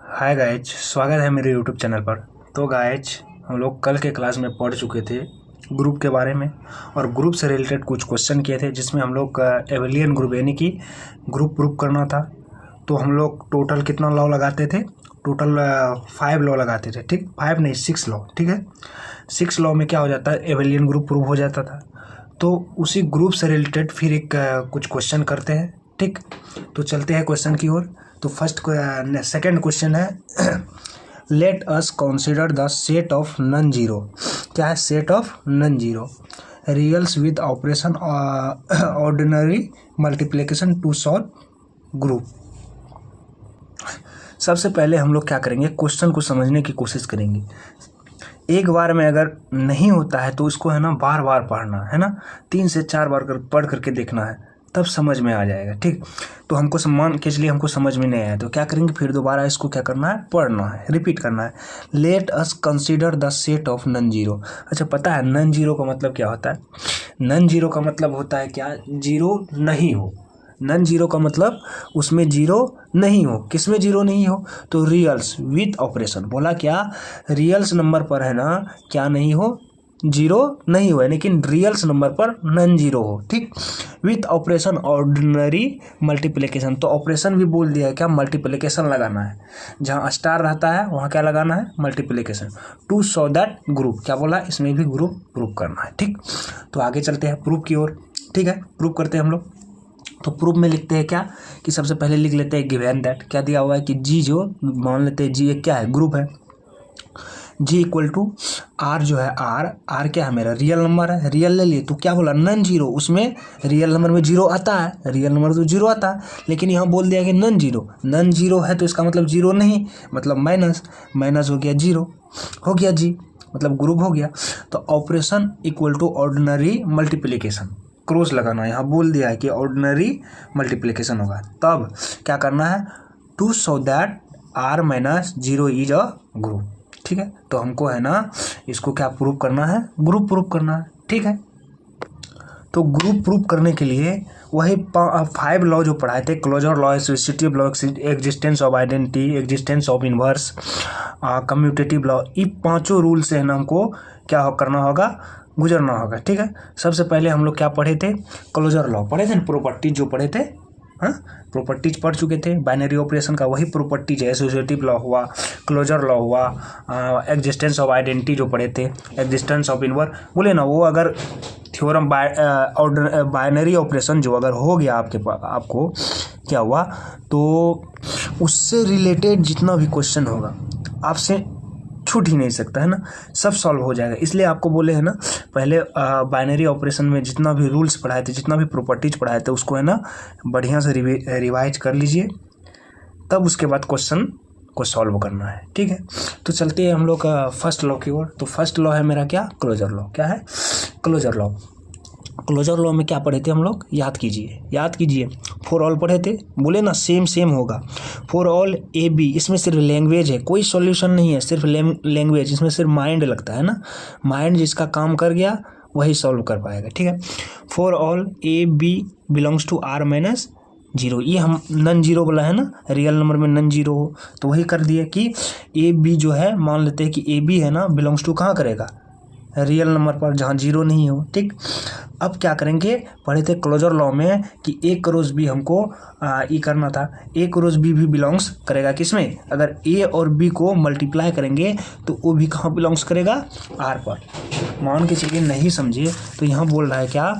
Hi guys, स्वागत है मेरे यूट्यूब चैनल पर। तो गाइज, हम लोग कल के क्लास में पढ़ चुके थे ग्रुप के बारे में और ग्रुप से रिलेटेड कुछ क्वेश्चन किए थे, जिसमें हम लोग का एबेलियन ग्रुप यानी कि ग्रुप प्रूफ करना था। तो हम लोग टोटल कितना लॉ लगाते थे? टोटल 5 लॉ लगाते थे। ठीक, 5 नहीं 6 लॉ। ठीक है, 6 लॉ में क्या हो जाता है, एबेलियन ग्रुप प्रूफ हो जाता था। तो उसी ग्रुप से रिलेटेड फिर एक कुछ क्वेश्चन करते हैं। ठीक, तो चलते हैं क्वेश्चन की ओर। तो सेकंड क्वेश्चन है let us consider the set of non zero. क्या है? Set of non zero reals with operation ordinary multiplication to solve group. सबसे पहले हम लोग क्या करेंगे, क्वेश्चन को समझने की कोशिश करेंगे। एक बार में अगर नहीं होता है तो उसको है ना बार बार पढ़ना है ना, 3 से 4 बार पढ़ करके देखना है, तब समझ में आ जाएगा। ठीक, तो हमको सम्मान के लिए हमको समझ में नहीं आया तो क्या करेंगे, फिर दोबारा इसको क्या करना है, पढ़ना है, रिपीट करना है। Let us consider the set of non zero. अच्छा, पता है नॉन जीरो का मतलब क्या होता है? नॉन जीरो का मतलब होता है क्या? जीरो नहीं हो। नॉन जीरो का मतलब उसमें जीरो नहीं हो। किसमें जीरो नहीं हो? तो रियल्स विथ ऑपरेशन। बोला क्या? रियल्स नंबर पर है ना क्या नहीं हो, जीरो नहीं हो, लेकिन रियल्स नंबर पर नॉन जीरो हो। ठीक, विथ ऑपरेशन ऑर्डिनरी मल्टीप्लिकेशन। तो ऑपरेशन भी बोल दिया है, क्या? मल्टीप्लिकेशन लगाना है। जहाँ स्टार रहता है वहाँ क्या लगाना है? Multiplication. To so that group. क्या बोला? इसमें भी ग्रुप प्रूफ करना है। ठीक, तो आगे चलते हैं प्रूफ की ओर। ठीक है, प्रूफ करते हैं हम लोग। तो प्रूफ में लिखते हैं क्या कि सबसे पहले लिख लेते हैं गिवन दैट। क्या दिया हुआ है कि जी, जो मान लेते हैं जी एक क्या है, ग्रुप है। जी इक्वल टू आर, जो है आर क्या है, मेरा रियल नंबर है। रियल ले लिए तो क्या बोला, नॉन जीरो। उसमें रियल नंबर में जीरो आता है, रियल नंबर तो जीरो आता है, लेकिन यहाँ बोल दिया कि नॉन जीरो। नॉन जीरो है तो इसका मतलब जीरो नहीं, मतलब माइनस। माइनस हो गया जीरो, हो गया जी, मतलब ग्रुप हो गया। तो operation equal to ordinary multiplication, cross लगाना। यहाँ बोल दिया है कि ऑर्डिनरी मल्टीप्लिकेशन होगा, तब क्या करना है, to so that R minus zero is a group. ठीक है, तो हमको है ना इसको क्या प्रूव करना है, ग्रुप प्रूव करना है। ठीक है, तो ग्रुप प्रूव करने के लिए वही 5 लॉ जो पढ़ाए थे, closure law, associative law, existence of identity, existence of inverse, commutative law, ये 5 रूल से है ना हमको क्या करना होगा, गुजरना होगा। ठीक है, सबसे पहले हम लोग क्या पढ़े थे, क्लोजर लॉ पढ़े थे ना, प्रॉपर्टीज जो पढ़े थे। हाँ, प्रॉपर्टीज पढ़ चुके थे, बाइनरी ऑपरेशन का वही प्रॉपर्टीज है। एसोसिएटिव लॉ हुआ, क्लोजर लॉ हुआ, एग्जिस्टेंस ऑफ आइडेंटिटी जो पढ़े थे, एग्जिस्टेंस ऑफ इनवर्स बोले ना, वो अगर थ्योरम बाइनरी ऑपरेशन जो अगर हो गया आपको क्या हुआ, तो उससे रिलेटेड जितना भी क्वेश्चन होगा आपसे छूट ही नहीं सकता है ना, सब सॉल्व हो जाएगा। इसलिए आपको बोले हैं ना, पहले बाइनरी ऑपरेशन में जितना भी रूल्स पढ़ाए थे, जितना भी प्रॉपर्टीज पढ़ाए थे, उसको है ना बढ़िया से रिवाइज कर लीजिए, तब उसके बाद क्वेश्चन को सॉल्व करना है। ठीक है, तो चलते हैं हम लोग फर्स्ट लॉ की ओर। तो फर्स्ट लॉ है मेरा क्या, क्लोजर लॉ। क्या है? Closure law. क्लोजर लॉ में क्या पढ़े थे हम लोग, याद कीजिए। फॉर ऑल पढ़े थे, बोले ना सेम होगा। फॉर ऑल ए बी, इसमें सिर्फ लैंग्वेज है, कोई सॉल्यूशन नहीं है, सिर्फ लैंग्वेज। इसमें सिर्फ माइंड लगता है ना, माइंड जिसका काम कर गया वही सॉल्व कर पाएगा। ठीक है, for all A B belongs to R minus zero. ये हम नॉन जीरो बोला है ना, रियल नंबर में नॉन जीरो हो, तो वही कर दिया कि ए बी जो है, मान लेते हैं कि ए बी है ना बिलोंग्स टू कहाँ करेगा, रियल नंबर पर जहाँ जीरो नहीं हो। ठीक, अब क्या करेंगे, पढ़े थे क्लोजर लॉ में कि ए क्रॉस बी हमको ये करना था। ए क्रॉस बी भी बिलोंग्स करेगा किसमें, अगर ए और बी को मल्टीप्लाई करेंगे तो वो भी कहाँ बिलोंग्स करेगा, आर पर। मान के चलिए नहीं समझे तो यहाँ बोल रहा है क्या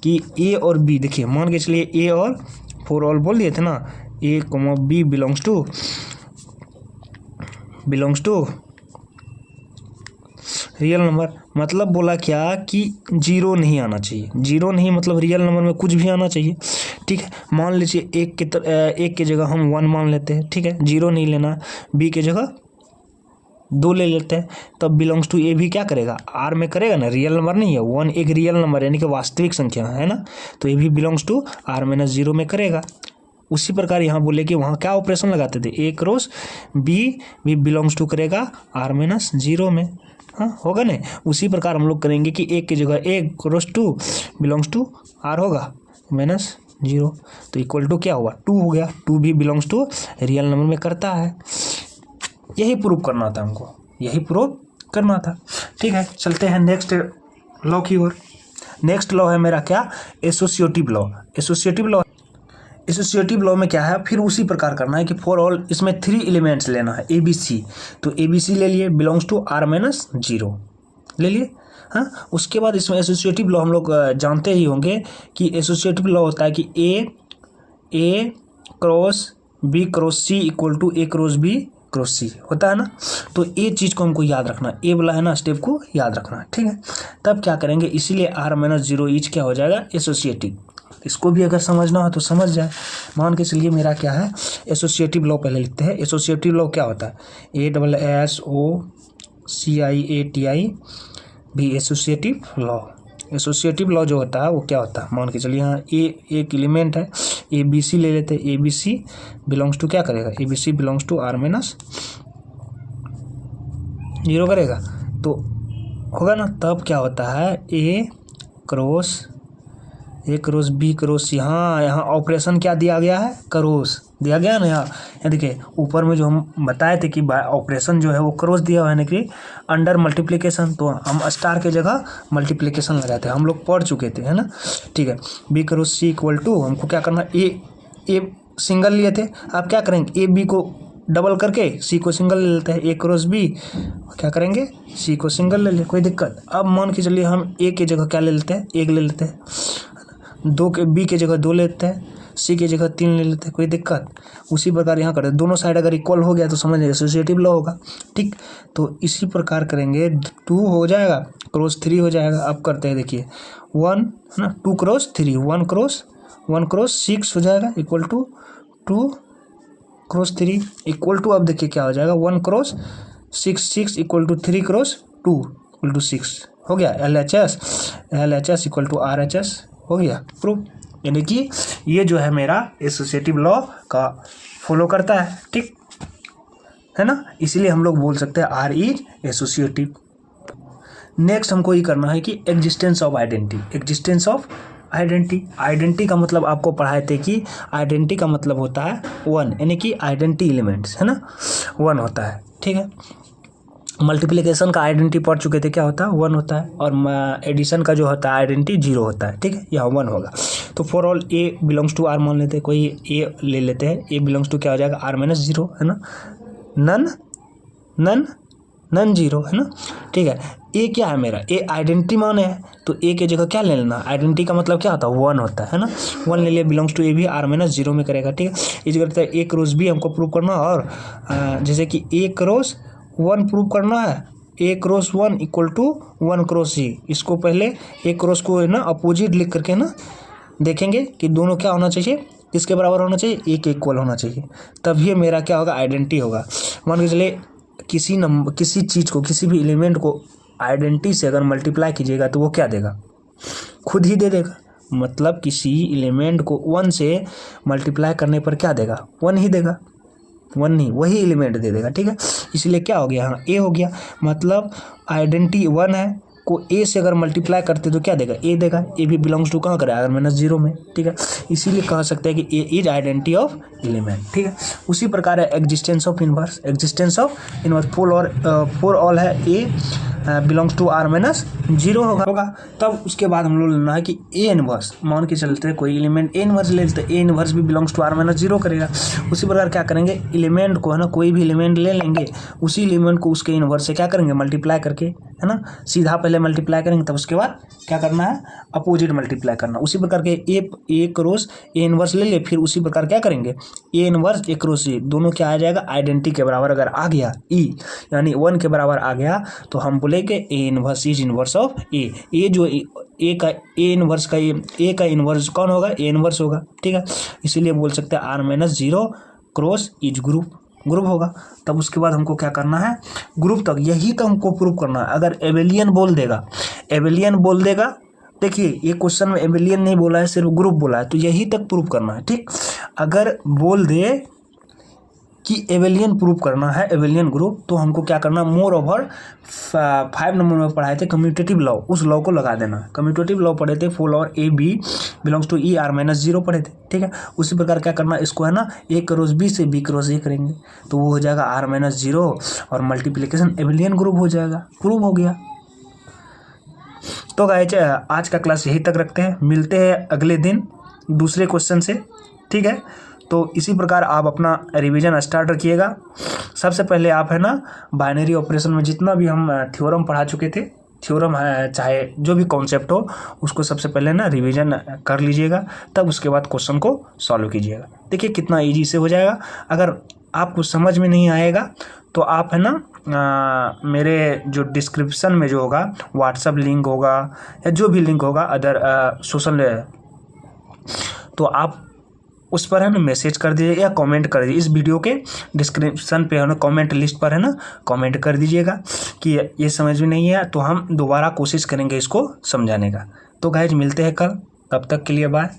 कि ए और बी, देखिए मान के चलिए ए और फॉर ऑल बोल दिए थे ना, A comma B belongs to real number. मतलब बोला क्या कि जीरो नहीं आना चाहिए। जीरो नहीं मतलब रियल नंबर में कुछ भी आना चाहिए। ठीक है, मान लीजिए एक के जगह हम 1 मान लेते हैं। ठीक है, जीरो नहीं लेना, बी के जगह 2 ले लेते हैं, तब बिलोंग्स टू ए भी क्या करेगा, आर में करेगा ना, रियल नंबर नहीं है। 1 एक रियल नंबर यानी कि वास्तविक संख्या है ना, तो ये भी belongs to R minus zero में करेगा। उसी प्रकार यहाँ बोले कि वहाँ क्या ऑपरेशन लगाते थे, ए क्रॉस बी भी बिलोंग्स टू करेगा आर माइनस जीरो में। हाँ, होगा ना। उसी प्रकार हम लोग करेंगे कि एक की जगह ए क्रॉस 2 बिलोंग्स टू आर होगा माइनस जीरो, तो इक्वल टू क्या हुआ, 2 हो गया। 2 भी बिलोंग्स टू रियल नंबर में करता है। यही प्रूव करना था हमको, यही प्रूव करना था। ठीक है, चलते हैं नेक्स्ट लॉ की ओर। नेक्स्ट लॉ है मेरा क्या, एसोसिएटिव लॉ। एसोसिएटिव लॉ में क्या है, फिर उसी प्रकार करना है कि फॉर ऑल, इसमें 3 एलिमेंट्स लेना है ABC। तो ABC ले लिए, बिलोंग्स टू R-0 ले लिए। हाँ, उसके बाद इसमें एसोसिएटिव लॉ हम लोग जानते ही होंगे कि एसोसिएटिव लॉ होता है कि A cross B cross C equal to A cross B cross C होता है ना। तो ये चीज़ को हमको याद रखना, ए वाला है ना स्टेप को याद रखना है। ठीक है, तब क्या करेंगे, इसीलिए R-0 ईच क्या हो जाएगा, एसोसिएटिव। इसको भी अगर समझना हो तो समझ जाए। मान के चलिए मेरा क्या है, एसोसिएटिव लॉ पहले लिखते हैं। एसोसिएटिव लॉ क्या होता है, ASSOCIATI भी एसोसिएटिव लॉ। एसोसिएटिव लॉ जो होता है वो क्या होता है, मान के चलिए यहाँ एक एलिमेंट है ABC ले लेते हैं। ABC बिलोंग्स टू क्या करेगा, ABC बिलोंग्स टू R-0 करेगा तो होगा ना। तब क्या होता है, A cross B cross C। यहाँ ऑपरेशन क्या दिया गया है, क्रॉस दिया गया ना। यहाँ देखिए ऊपर में जो हम बताए थे कि ऑपरेशन जो है वो क्रॉस दिया हुआ है, यानी कि अंडर मल्टीप्लिकेशन। तो हम स्टार के जगह मल्टीप्लिकेशन लगाए थे, हम लोग पढ़ चुके थे, है ना। ठीक है, B cross C equal to हमको क्या करना, ए सिंगल लिए थे, आप क्या करेंगे, AB को डबल करके C को सिंगल ले लेते हैं। A क्रॉस B क्या करेंगे, C को सिंगल ले ले, कोई दिक्कत। अब मान के चलिए हम A की जगह क्या ले लेते हैं, 1 ले लेते हैं। B के जगह 2 लेते हैं, C की जगह 3 ले लेते हैं, कोई दिक्कत। उसी प्रकार यहाँ करते, दोनों साइड अगर इक्वल हो गया तो समझ लीजिए एसोसिएटिव लॉ होगा। ठीक, तो इसी प्रकार करेंगे, 2 हो जाएगा क्रॉस 3 हो जाएगा। अब करते हैं, देखिए 1 है ना, 2 क्रॉस 3, 1 क्रॉस 6 हो जाएगा equal to 2 cross 3 equal to, अब देखिए क्या हो जाएगा, 1 cross 6 equal to 3 cross 2 equal to 6 हो गया। LHS इक्वल टू RHS हो गया प्रूफ। यानी कि ये जो है मेरा एसोसिएटिव लॉ का फॉलो करता है। ठीक है ना, इसीलिए हम लोग बोल सकते हैं R इज एसोसिएटिव। नेक्स्ट हमको ये करना है कि एग्जिस्टेंस ऑफ आइडेंटिटी का मतलब आपको पढ़ाए थे कि आइडेंटिटी का मतलब होता है 1, यानी कि आइडेंटिटी एलिमेंट्स है ना 1 होता है। ठीक है, मल्टीप्लिकेशन का आइडेंटिटी पढ़ चुके थे, क्या होता है 1 होता है, और एडिशन का जो होता है आइडेंटिटी 0 होता है। ठीक है, यह 1 होगा। तो for all A belongs to R मान लेते हैं, कोई A ले लेते हैं, A बिलोंग्स टू क्या हो जाएगा, R-0 है ना, नन 0 है ना। ठीक है, A क्या है मेरा, A आइडेंटिटी मान है, तो A के जगह क्या ले लेना, आइडेंटिटी का मतलब क्या होता है 1 होता है ना। 1 ले लिया, बिलोंग्स टू A भी R-0 में करेगा। ठीक है, इस करते हैं A क्रॉस B हमको प्रूव करना, और जैसे कि A क्रॉस 1 प्रूव करना है, A cross 1 equal to 1 cross C। इसको पहले A क्रॉस को है ना अपोजिट लिख करके ना देखेंगे कि दोनों क्या होना चाहिए, किसके बराबर होना चाहिए, A के इक्वल होना चाहिए, तभी मेरा क्या होगा, आइडेंटिटी होगा। मान के चलिए किसी चीज़ को, किसी भी एलिमेंट को आइडेंटिटी से अगर मल्टीप्लाई कीजिएगा तो वो क्या देगा, खुद ही दे देगा। मतलब किसी एलिमेंट को 1 से मल्टीप्लाई करने पर क्या देगा, 1 ही देगा, 1 नहीं, वही एलिमेंट दे देगा। ठीक है, इसलिए क्या हो गया, हाँ A हो गया। मतलब आइडेंटिटी 1 है, को A से अगर मल्टीप्लाई करते तो क्या देगा, A देगा। A भी बिलोंग्स टू कहाँ करेगा, R-0 में। ठीक है, इसीलिए कह सकते हैं कि A is identity of element. ठीक है, उसी प्रकार है existence of inverse for all है A बिलोंग्स टू R-0 होगा। तब उसके बाद हम लोग लेना है कि A इनवर्स, मान के चलते हैं कोई एलिमेंट A इनवर्स ले लेते हैं, A इनवर्स भी बिलोंग्स टू R-0 करेगा। उसी प्रकार क्या करेंगे, एलिमेंट को है ना, कोई भी एलिमेंट ले लेंगे, उसी एलिमेंट को उसके इनवर्स से क्या करेंगे, मल्टीप्लाई करके, है ना, सीधा पहले मल्टीप्लाई करेंगे, तब उसके बाद क्या करना है, अपोजिट मल्टीप्लाई करना। उसी प्रकार के A क्रॉस A इनवर्स ले ले, फिर उसी प्रकार क्या करेंगे, A inverse A cross A, दोनों क्या आ जाएगा, आइडेंटिटी के बराबर अगर आ गया, E यानी 1 के बराबर आ गया, तो हम बोलेंगे A inverse is inverse of A। A जो A का A इनवर्स का A का इनवर्स कौन होगा, A इनवर्स होगा। ठीक है, इसीलिए बोल सकते हैं R-0 क्रॉस इज ग्रुप होगा। तब उसके बाद हमको क्या करना है, ग्रुप तक, यही तक हमको प्रूव करना है। अगर एबेलियन बोल देगा, देखिए ये क्वेश्चन में एबेलियन नहीं बोला है, सिर्फ ग्रुप बोला है, तो यही तक प्रूव करना है। ठीक, अगर बोल दे कि एबेलियन प्रूव करना है, एबेलियन ग्रुप, तो हमको क्या करना, मोर ओवर 5 नंबर में पढ़ाए थे कम्यूटेटिव लॉ, उस लॉ को लगा देना। कम्यूटेटिव लॉ पढ़े थे, फुल और A B belongs to E R minus 0 पढ़े थे, ठीक है। उसी प्रकार क्या करना, इसको है ना ए क्रॉस बी से बी क्रॉस ए करेंगे तो वो हो जाएगा आर माइनस 0 और मल्टीप्लिकेशन एबेलियन ग्रुप हो जाएगा, प्रूव हो गया। तो गाइस आज का क्लास यही तक रखते हैं, मिलते हैं अगले दिन दूसरे क्वेश्चन से, ठीक है। तो इसी प्रकार आप अपना रिवीजन स्टार्ट रखिएगा। सबसे पहले आप है ना बाइनरी ऑपरेशन में जितना भी हम थ्योरम पढ़ा चुके थे, थ्योरम है चाहे जो भी कॉन्सेप्ट हो, उसको सबसे पहले ना रिवीजन कर लीजिएगा, तब उसके बाद क्वेश्चन को सॉल्व कीजिएगा। देखिए कितना ईजी से हो जाएगा। अगर आपको समझ में नहीं आएगा तो आप है ना मेरे जो डिस्क्रिप्शन में जो होगा व्हाट्सएप लिंक होगा या जो भी लिंक होगा अदर सोशल, तो आप उस पर है ना मैसेज कर दीजिए या कमेंट कर दीजिए। इस वीडियो के डिस्क्रिप्शन पे है ना कमेंट लिस्ट पर है ना कमेंट कर दीजिएगा कि ये समझ में नहीं है, तो हम दोबारा कोशिश करेंगे इसको समझाने का। तो गाइज मिलते हैं कल, तब तक के लिए बाय।